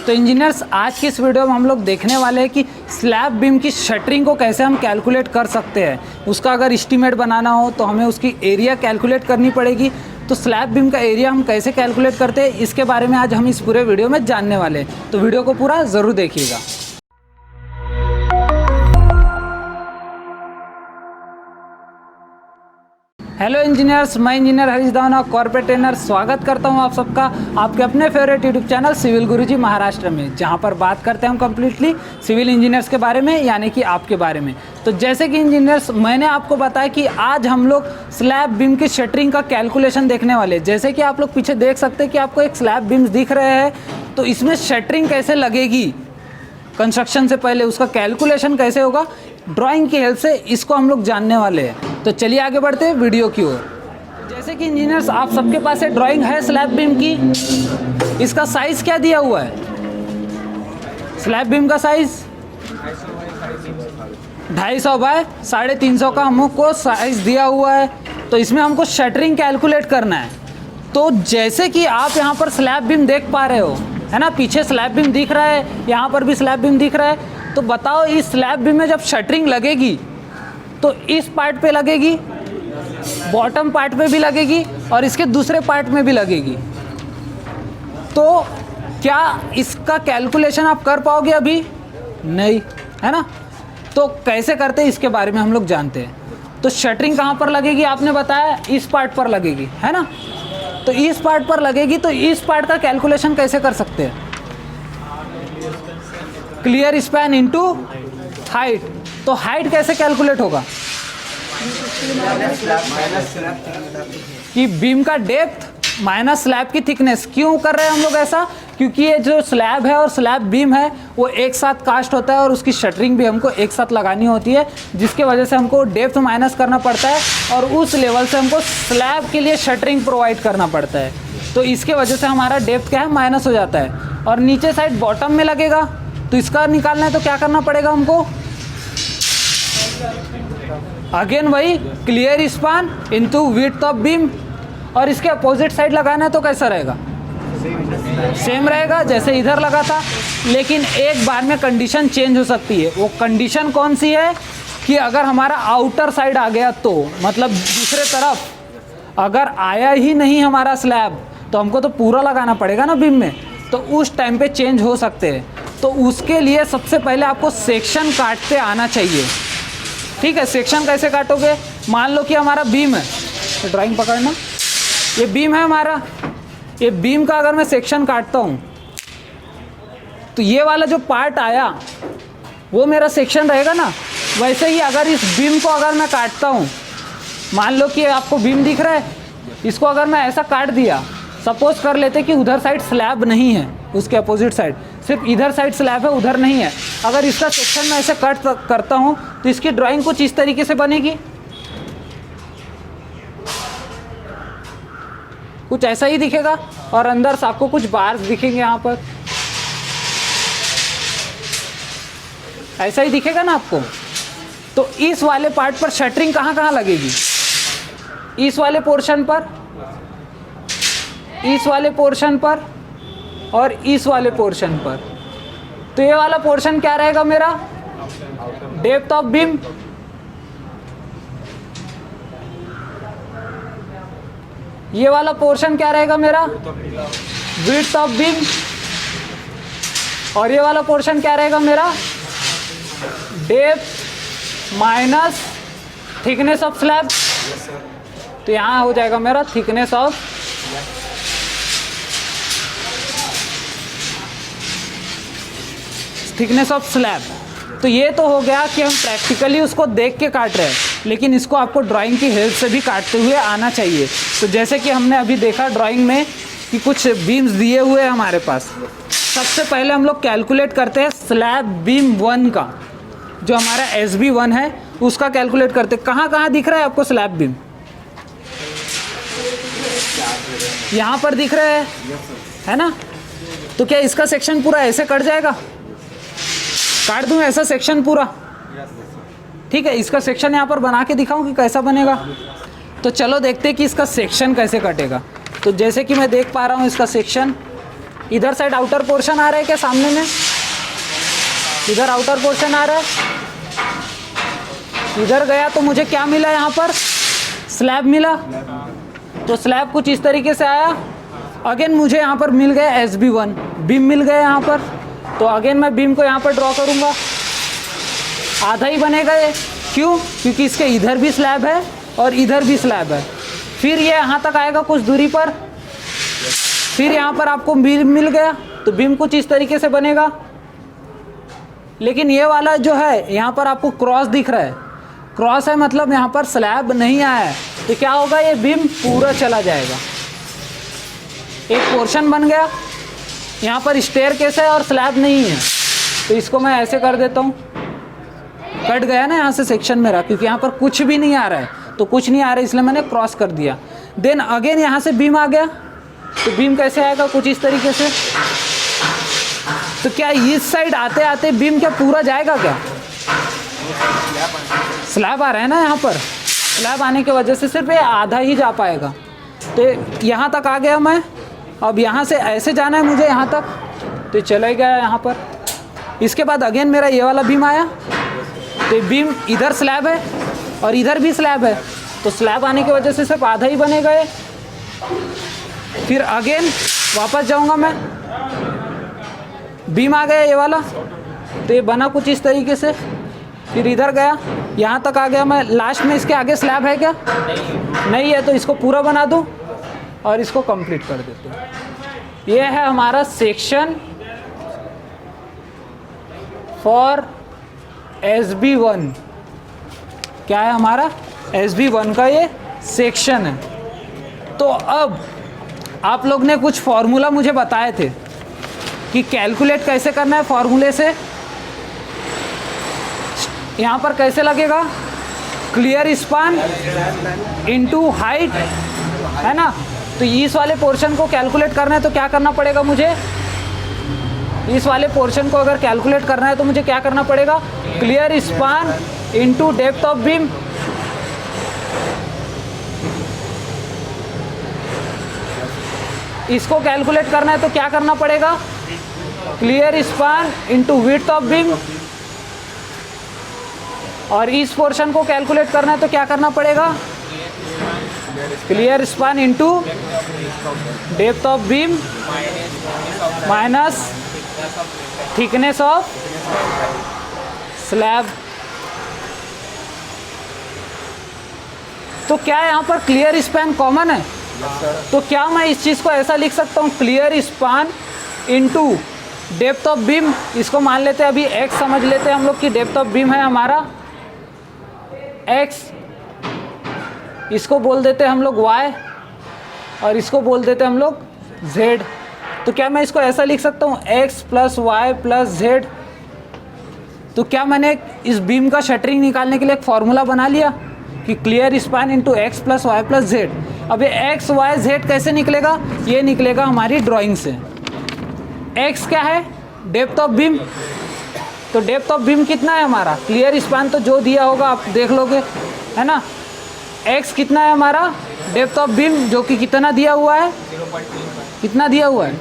तो इंजीनियर्स आज की इस वीडियो में हम लोग देखने वाले हैं कि स्लैब बीम की शटरिंग को कैसे हम कैलकुलेट कर सकते हैं। उसका अगर एस्टीमेट बनाना हो तो हमें उसकी एरिया कैलकुलेट करनी पड़ेगी। तो स्लैब बीम का एरिया हम कैसे कैलकुलेट करते हैं इसके बारे में आज हम इस पूरे वीडियो में जानने वाले हैं। तो वीडियो को पूरा ज़रूर देखिएगा। हेलो इंजीनियर्स, मैं इंजीनियर हरीश दावना, कॉर्पोरेट ट्रेनर, स्वागत करता हूं आप सबका आपके अपने फेवरेट यूट्यूब चैनल सिविल गुरुजी महाराष्ट्र में, जहां पर बात करते हैं हम कम्प्लीटली सिविल इंजीनियर्स के बारे में, यानी कि आपके बारे में। तो जैसे कि इंजीनियर्स मैंने आपको बताया कि आज हम लोग स्लैब बीम की शटरिंग का कैलकुलेशन देखने वाले हैं। जैसे कि आप लोग पीछे देख सकते हैं कि आपको एक स्लैब बीम्स दिख रहे हैं, तो इसमें शटरिंग कैसे लगेगी, कंस्ट्रक्शन से पहले उसका कैलकुलेशन कैसे होगा, ड्राइंग की हेल्प से इसको हम लोग जानने वाले हैं। तो चलिए आगे बढ़ते हैं वीडियो की ओर। जैसे कि इंजीनियर्स आप सबके पास एक ड्राइंग है स्लैब बीम की। इसका साइज क्या दिया हुआ है? स्लैब बीम का साइज 250 बाय 350 का हमको साइज दिया हुआ है। तो इसमें हमको शटरिंग कैलकुलेट करना है। तो जैसे कि आप यहाँ पर स्लैब बीम देख पा रहे हो, है ना, पीछे स्लैब बीम दिख रहा है, यहाँ पर भी स्लैब बीम दिख रहा है। तो बताओ इस स्लैब बीम में जब शटरिंग लगेगी तो इस पार्ट पे लगेगी, बॉटम पार्ट पे भी लगेगी और इसके दूसरे पार्ट में भी लगेगी। तो क्या इसका कैलकुलेशन आप कर पाओगे? अभी नहीं, है ना। तो कैसे करते हैं इसके बारे में हम लोग जानते हैं। तो शटरिंग कहाँ पर लगेगी? आपने बताया इस पार्ट पर लगेगी, है ना। तो इस पार्ट पर लगेगी, तो इस पार्ट का कैलकुलेशन कैसे कर सकते हैं? Clear span into height. तो हाइट कैसे कैलकुलेट होगा? कि बीम का डेप्थ माइनस स्लैब की थिकनेस। क्यों कर रहे हैं हम लोग ऐसा? क्योंकि ये जो स्लैब है और स्लैब बीम है वो एक साथ कास्ट होता है और उसकी शटरिंग भी हमको एक साथ लगानी होती है, जिसके वजह से हमको डेप्थ माइनस करना पड़ता है और उस लेवल से हमको स्लैब के लिए शटरिंग प्रोवाइड करना पड़ता है। तो इसके वजह से हमारा डेप्थ क्या है, माइनस हो जाता है। और नीचे साइड बॉटम में लगेगा, तो इसका निकालना है तो क्या करना पड़ेगा हमको? अगेन वही clear span into width of beam. और इसके अपोजिट साइड लगाना है तो कैसा रहेगा? सेम रहेगा जैसे इधर लगा था, लेकिन एक बार में कंडीशन चेंज हो सकती है। वो कंडीशन कौन सी है? कि अगर हमारा आउटर साइड आ गया, तो मतलब दूसरे तरफ अगर आया ही नहीं हमारा स्लैब, तो हमको तो पूरा लगाना पड़ेगा ना बीम में। तो उस टाइम पे चेंज हो सकते हैं। तो उसके लिए सबसे पहले आपको सेक्शन काटते आना चाहिए। ठीक है, सेक्शन कैसे काटोगे? मान लो कि हमारा बीम है, तो ड्राइंग पकड़ना, ये बीम है हमारा। ये बीम का अगर मैं सेक्शन काटता हूँ तो ये वाला जो पार्ट आया वो मेरा सेक्शन रहेगा ना। वैसे ही अगर इस बीम को अगर मैं काटता हूँ, मान लो कि आपको बीम दिख रहा है, इसको अगर मैं ऐसा काट दिया, सपोज कर लेते कि उधर साइड स्लैब नहीं है, उसके अपोजिट साइड सिर्फ इधर साइड स्लैब है, उधर नहीं है। अगर इसका सेक्शन मैं ऐसे कट करता हूँ तो इसकी ड्राइंग कुछ इस तरीके से बनेगी, कुछ ऐसा ही दिखेगा। और अंदर से आपको कुछ बार्स दिखेंगे, यहाँ पर ऐसा ही दिखेगा ना आपको। तो इस वाले पार्ट पर शटरिंग कहाँ कहाँ लगेगी? इस वाले पोर्शन पर, इस वाले पोर्शन पर और इस वाले पोर्शन पर। तो ये वाला पोर्शन क्या रहेगा मेरा? Depth of beam. ये वाला पोर्शन क्या रहेगा मेरा? Width of beam. और ये वाला पोर्शन क्या रहेगा मेरा? Depth minus thickness of slab. तो यहाँ हो जाएगा मेरा थिकनेस ऑफ स्लैब। तो ये तो हो गया कि हम प्रैक्टिकली उसको देख के काट रहे हैं, लेकिन इसको आपको ड्राइंग की हेल्प से भी काटते हुए आना चाहिए। तो जैसे कि हमने अभी देखा ड्राइंग में कि कुछ बीम्स दिए हुए हैं हमारे पास। सबसे पहले हम लोग कैलकुलेट करते हैं स्लैब बीम 1 का, जो हमारा SB1 है उसका कैलकुलेट करते हैं। कहाँ कहाँ दिख रहा है आपको स्लैब बीम? यहाँ पर दिख रहा है ना। तो क्या इसका सेक्शन पूरा ऐसे कट जाएगा? काट दूं ऐसा सेक्शन पूरा? ठीक है, इसका सेक्शन यहाँ पर बना के दिखाऊं कि कैसा बनेगा। तो चलो देखते हैं कि इसका सेक्शन कैसे कटेगा। तो जैसे कि मैं देख पा रहा हूँ इसका सेक्शन, इधर साइड आउटर पोर्शन आ रहा है क्या सामने में? इधर आउटर पोर्शन आ रहा है, इधर गया तो मुझे क्या मिला यहाँ पर? स्लैब मिला। तो स्लैब कुछ इस तरीके से आया। अगेन मुझे यहाँ पर मिल गया SB1, बीम मिल गया यहाँ पर। तो अगेन मैं बीम को यहाँ पर ड्रॉ करूँगा, आधा ही बनेगा ये। क्यों? क्योंकि इसके इधर भी स्लैब है और इधर भी स्लैब है। फिर ये यहाँ तक आएगा कुछ दूरी पर, फिर यहाँ पर आपको बीम मिल गया, तो बीम कुछ इस तरीके से बनेगा। लेकिन ये वाला जो है यहाँ पर आपको क्रॉस दिख रहा है, क्रॉस है मतलब यहाँ पर स्लैब नहीं आया है। तो क्या होगा, ये बीम पूरा चला जाएगा। एक पोर्शन बन गया, यहाँ पर स्टेयरकेस है और स्लैब नहीं है। तो इसको मैं ऐसे कर देता हूँ, कट गया ना यहाँ से सेक्शन मेरा, क्योंकि यहाँ पर कुछ भी नहीं आ रहा है। तो कुछ नहीं आ रहा है इसलिए मैंने क्रॉस कर दिया। देन अगेन यहाँ से बीम आ गया, तो बीम कैसे आएगा? कुछ इस तरीके से। तो क्या इस साइड आते आते बीम क्या पूरा जाएगा क्या? स्लैब आ रहा है ना यहाँ पर, स्लैब आने की वजह से सिर्फ ये आधा ही जा पाएगा। तो यहाँ तक आ गया मैं। अब यहाँ से ऐसे जाना है मुझे यहाँ तक, तो चले गया यहाँ पर। इसके बाद अगेन मेरा ये वाला बीम आया, तो बीम इधर स्लैब है और इधर भी स्लैब है। तो स्लैब आने की वजह से सिर्फ आधा ही बनेगा ये। फिर अगेन वापस जाऊँगा मैं, बीम आ गया ये वाला, तो ये बना कुछ इस तरीके से। फिर इधर गया, यहाँ तक आ गया मैं। लास्ट में इसके आगे स्लैब है क्या? नहीं है। तो इसको पूरा बना दूँ और इसको कंप्लीट कर देते हैं। ये है हमारा सेक्शन फॉर SB1। क्या है हमारा? SB1 का ये सेक्शन है। तो अब आप लोग ने कुछ फॉर्मूला मुझे बताए थे कि कैलकुलेट कैसे करना है। फॉर्मूले से यहाँ पर कैसे लगेगा? क्लियर स्पान इनटू हाइट, है ना। तो इस वाले पोर्शन को कैलकुलेट करना है तो क्या करना पड़ेगा मुझे? इस वाले पोर्शन को अगर कैलकुलेट करना है तो मुझे क्या करना पड़ेगा? Clear span into depth of beam. इसको कैलकुलेट करना है तो क्या करना पड़ेगा? Clear span into width of beam. और इस पोर्शन को कैलकुलेट करना है तो क्या करना पड़ेगा? Clear span into depth of beam minus thickness of slab. तो क्या यहाँ पर क्लियर स्पैन कॉमन है? तो क्या मैं इस चीज़ को ऐसा लिख सकता हूँ, clear span into depth of beam. इसको मान लेते हैं अभी x समझ लेते हैं हम लोग कि डेप्थ ऑफ बीम है हमारा x, इसको बोल देते हैं हम लोग y और इसको बोल देते हैं हम लोग z। तो क्या मैं इसको ऐसा लिख सकता हूँ x plus Y plus z। तो क्या मैंने इस बीम का शटरिंग निकालने के लिए एक फॉर्मूला बना लिया कि clear span into X plus Y plus Z. अब ये एक्स वाई जेड कैसे निकलेगा? ये निकलेगा हमारी ड्राइंग से। एक्स क्या है? Depth of beam. तो डेप्थ ऑफ बीम कितना है हमारा? क्लियर स्पान तो जो दिया होगा आप देख लोगे, है ना। एक्स कितना है हमारा? डेप्थ ऑफ बीम जो कि कितना दिया हुआ है? कितना दिया हुआ है?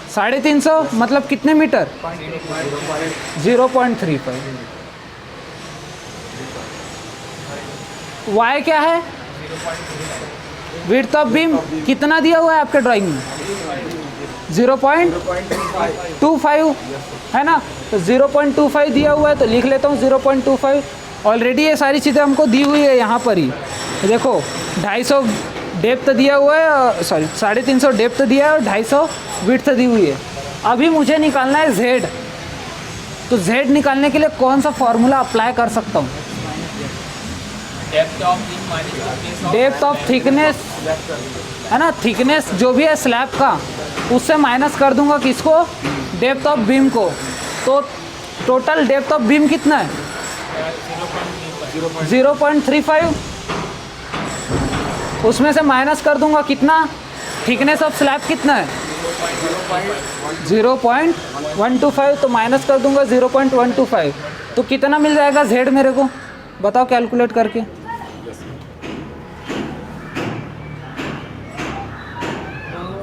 350, मतलब कितने मीटर? 0.35। वाई क्या है? विड्थ ऑफ बीम कितना दिया हुआ है आपके ड्राइंग में? 0.25, है ना। तो 0.25 दिया हुआ है तो लिख लेता हूँ 0.25। ऑलरेडी ये सारी चीज़ें हमको दी हुई है यहाँ पर ही। देखो 250 डेप्थ दिया हुआ है, सॉरी 350 डेप्थ दिया है और 250 विड्थ दी हुई है। अभी मुझे निकालना है जेड। तो जेड निकालने के लिए कौन सा फॉर्मूला अप्लाई कर सकता हूँ? डेप्थ ऑफ थिकनेस, है ना। थिकनेस जो भी है स्लैब का उससे माइनस कर दूंगा किसको? डेप्थ ऑफ बीम को। तो टोटल डेप्थ ऑफ बीम कितना है? 0.35। उसमें से माइनस कर दूंगा कितना? थिकनेस ऑफ स्लैब कितना है? 0.125। तो माइनस कर दूंगा 0.125। तो कितना मिल जाएगा जेड मेरे को? बताओ कैलकुलेट करके।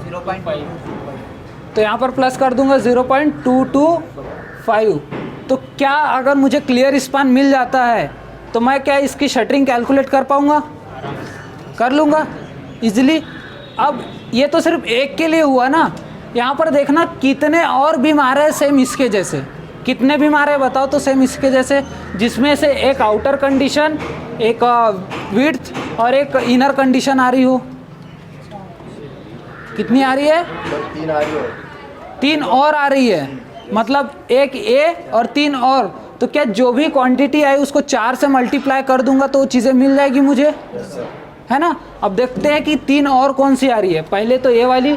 0.5 तो यहाँ पर प्लस कर दूंगा 0.225। तो क्या अगर मुझे क्लियर स्पान मिल जाता है तो मैं क्या इसकी शटरिंग कैलकुलेट कर पाऊँगा? कर लूँगा इजीली। अब ये तो सिर्फ एक के लिए हुआ ना, यहाँ पर देखना कितने और बीम आ रहे हैं सेम इसके जैसे। कितने बीम आ रहे हैं बताओ तो सेम इसके जैसे, जिसमें से एक आउटर कंडीशन, एक विड्थ और एक इनर कंडीशन आ रही हो। कितनी आ रही है? 3 आ रही है। 3 और आ रही है, मतलब एक ए और 3 और। तो क्या जो भी क्वांटिटी आई उसको 4 से मल्टीप्लाई कर दूंगा तो चीज़ें मिल जाएगी मुझे, है ना। अब देखते हैं कि 3 और कौन सी आ रही है। पहले तो ये वाली,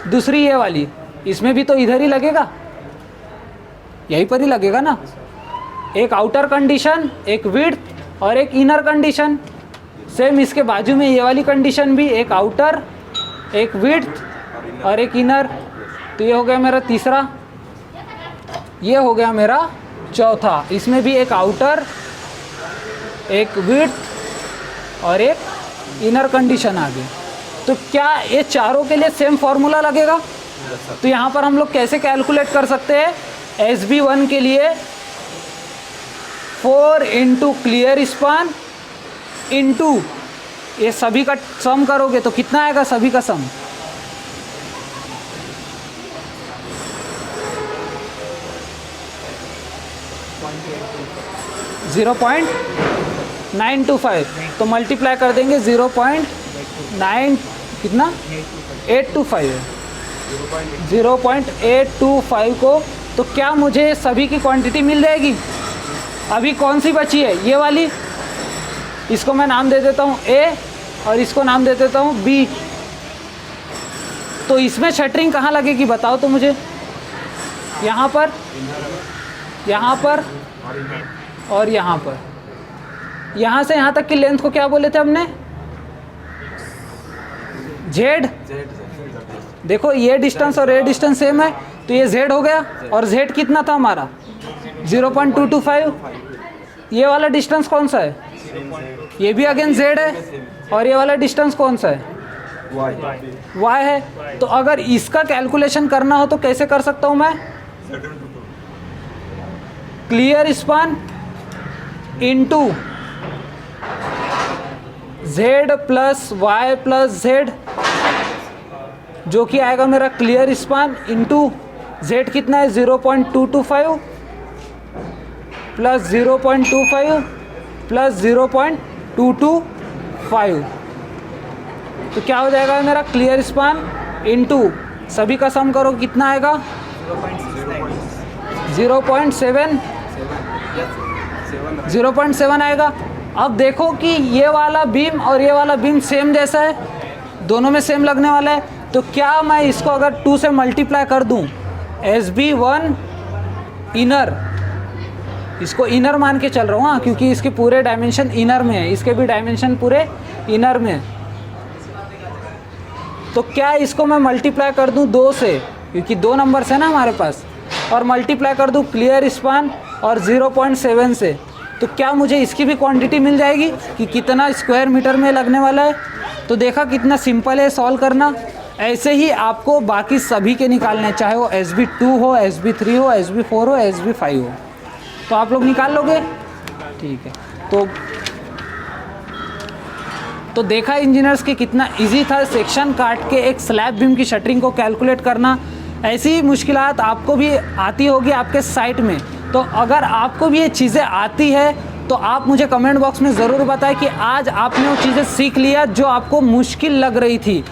दूसरी ये वाली, इसमें भी तो इधर ही लगेगा, यहीं पर ही लगेगा ना। एक आउटर कंडीशन, एक विड्थ और एक इनर कंडीशन। सेम इसके बाजू में ये वाली कंडीशन भी, एक आउटर, एक विड्थ और एक इनर। तो ये हो गया मेरा तीसरा, ये हो गया मेरा चौथा। इसमें भी एक आउटर, एक विड्थ और एक इनर कंडीशन आ गई। तो क्या ये चारों के लिए सेम फॉर्मूला लगेगा? तो यहाँ पर हम लोग कैसे कैलकुलेट कर सकते हैं? SB1 के लिए 4 इंटू क्लियर स्पान इंटू ये सभी का सम करोगे तो कितना आएगा सभी का सम? .925। तो मल्टीप्लाई कर देंगे 0.9 कितना 825 है, 0.825 को। तो क्या मुझे सभी की क्वांटिटी मिल जाएगी? अभी कौन सी बची है? ये वाली, इसको मैं नाम दे देता हूँ A और इसको नाम दे देता हूँ B। तो इसमें शटरिंग कहाँ लगेगी बताओ तो मुझे? यहाँ पर, यहाँ पर और यहाँ पर। यहाँ से यहाँ तक की लेंथ को क्या बोले थे हमने? Z। देखो ये डिस्टेंस और ये डिस्टेंस सेम है, तो ये Z हो गया। और Z कितना था हमारा? 0.225। ये वाला डिस्टेंस कौन सा है? ये भी अगेन Z है। और ये वाला डिस्टेंस कौन सा है? Y है। तो अगर इसका कैलकुलेशन करना हो तो कैसे कर सकता हूँ मैं? Clear span into Z plus Y plus Z, जो कि आएगा मेरा क्लियर स्पान इंटू Z कितना है? 0.225 प्लस 0.25 प्लस 0.225। तो क्या हो जाएगा मेरा? क्लियर स्पान इंटू सभी का सम करो कितना आएगा? 0.7 आएगा। अब देखो कि ये वाला बीम और ये वाला बीम सेम जैसा है, दोनों में सेम लगने वाला है। तो क्या मैं इसको अगर 2 से मल्टीप्लाई कर दूं, SB1 इनर, इसको इनर मान के चल रहा हूँ हाँ, क्योंकि इसके पूरे डायमेंशन इनर में है, इसके भी डायमेंशन पूरे इनर में है। तो क्या इसको मैं मल्टीप्लाई कर दूं 2 से, क्योंकि 2 नंबर्स है ना हमारे पास, और मल्टीप्लाई कर दूं क्लियर स्पान और 0.7 से, तो क्या मुझे इसकी भी क्वांटिटी मिल जाएगी कि कितना स्क्वायर मीटर में लगने वाला है? तो देखा कितना सिंपल है सॉल्व करना। ऐसे ही आपको बाकी सभी के निकालने हैं, चाहे वो SB2 हो, SB3 हो, SB4 हो, SB5 हो, तो आप लोग निकाल लोगे। ठीक है, तो देखा इंजीनियर्स कि कितना इजी था सेक्शन काट के एक स्लैब बीम की शटरिंग को कैलकुलेट करना। ऐसी मुश्किलात आपको भी आती होगी आपके साइट में। तो अगर आपको भी ये चीज़ें आती है तो आप मुझे कमेंट बॉक्स में ज़रूर बताएं कि आज आपने वो चीज़ें सीख लिया जो आपको मुश्किल लग रही थी,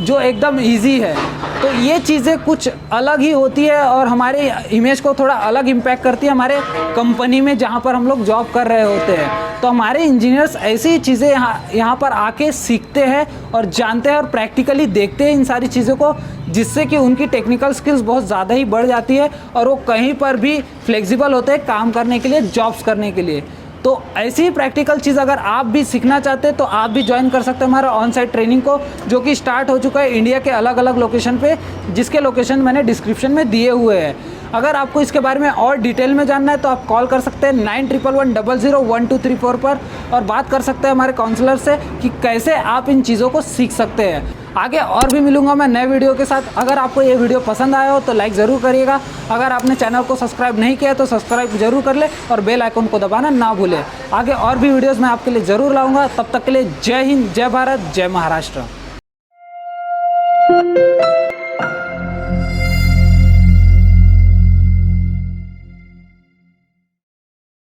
जो एकदम इजी है। तो ये चीज़ें कुछ अलग ही होती है और हमारे इमेज को थोड़ा अलग इम्पैक्ट करती है हमारे कंपनी में जहाँ पर हम लोग जॉब कर रहे होते हैं। तो हमारे इंजीनियर्स ऐसी चीज़ें यहाँ पर आके सीखते हैं और जानते हैं और प्रैक्टिकली देखते हैं इन सारी चीज़ों को, जिससे कि उनकी टेक्निकल स्किल्स बहुत ज़्यादा ही बढ़ जाती है और वो कहीं पर भी फ्लेक्सिबल होते हैं काम करने के लिए, जॉब्स करने के लिए। तो ऐसी ही प्रैक्टिकल चीज़ अगर आप भी सीखना चाहते हैं तो आप भी ज्वाइन कर सकते हैं हमारा ऑन साइट ट्रेनिंग को, जो कि स्टार्ट हो चुका है इंडिया के अलग अलग लोकेशन पे, जिसके लोकेशन मैंने डिस्क्रिप्शन में दिए हुए हैं। अगर आपको इसके बारे में और डिटेल में जानना है तो आप कॉल कर सकते हैं 9111001234 पर और बात कर सकते हैं हमारे काउंसलर से कि कैसे आप इन चीज़ों को सीख सकते हैं। आगे और भी मिलूंगा मैं नए वीडियो के साथ। अगर आपको ये वीडियो पसंद आया हो तो लाइक ज़रूर करिएगा। अगर आपने चैनल को सब्सक्राइब नहीं किया तो सब्सक्राइब जरूर कर ले और बेल आइकन को दबाना ना भूलें। आगे और भी वीडियोज़ मैं आपके लिए ज़रूर लाऊँगा। तब तक के लिए जय हिंद, जय भारत, जय महाराष्ट्र।